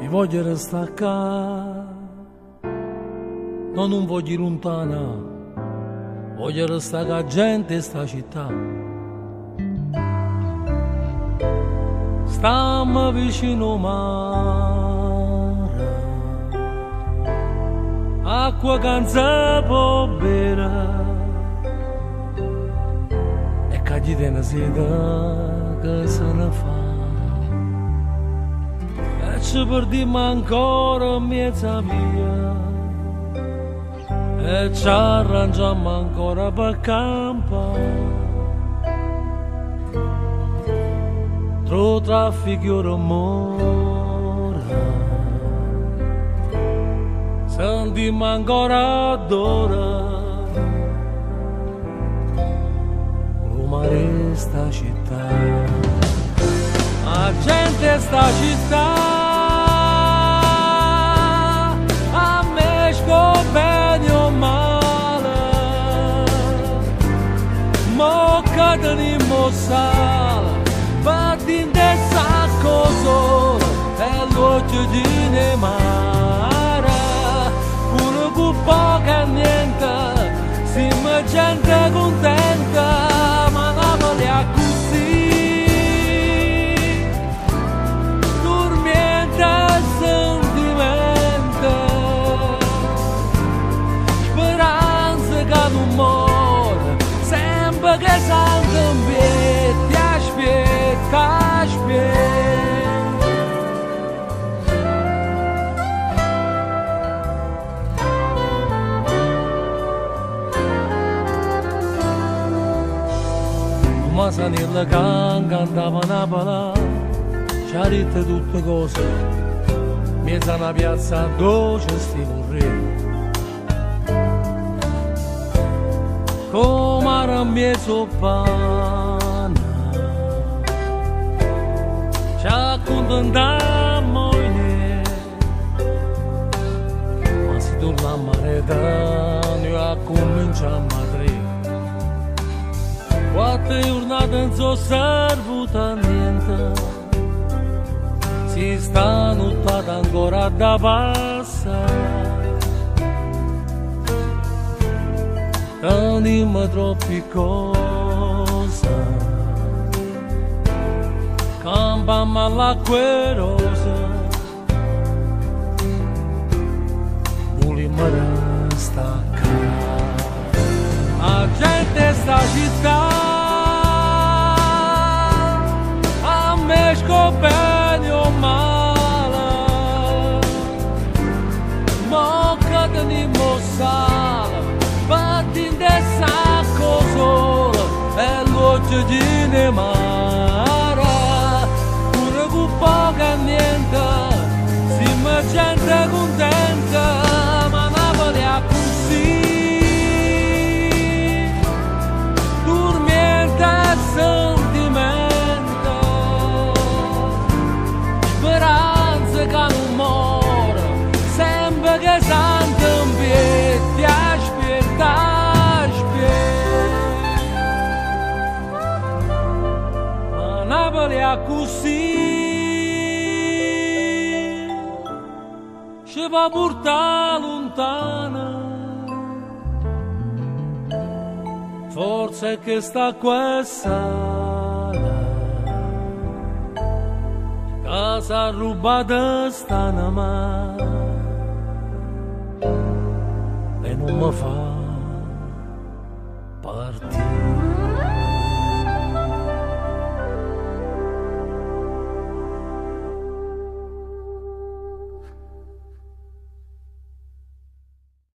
mi voglio restare qua, no, non voglio lontana, voglio restare con la gente in sta città. Stiamo vicino mare, acqua che non si può bere, e che gli tiene sete che se ne fa. E ci perdiamo ancora mezza via, e ci arrangiamo ancora per campare. Tro traffico rumore, sentiamo ancora d'ora rumore sta città. La gente sta città a me bene o male, mo che tenimo sale in del sacco solo e l'occhio di ne mare, pure con poca niente, siamo gente contenta, ma Napoli è così, dormiente e sentimento, speranza che non muore, sempre che sangue in piedi. Ma sanirla cantava Napoli, ci ha detto tutte cose, mezza una piazza dove stiamo re. Come era mezzo pane, ci accontentiamo in ma si torna a Maredano e cominciamo a tre. 4 giornate non so servuto a niente, si sta nottata ancora da passare, tendiamo troppe cose, campiamo all'acqua rosa, vogliamo restare. La gente sta città a me bene o male, ma che tenimo sale, batti del sacco solo e l'occhio di ne mare, pure con poca niente, siamo gente contenta, ma Napoli è così. Sentimento, speranza che non muore, sempre che santo in piedi, aspetta, ma Napoli è così, ci va portare lontana. Forse è che sta qua sala, casa rubata sta una mano e non mi fa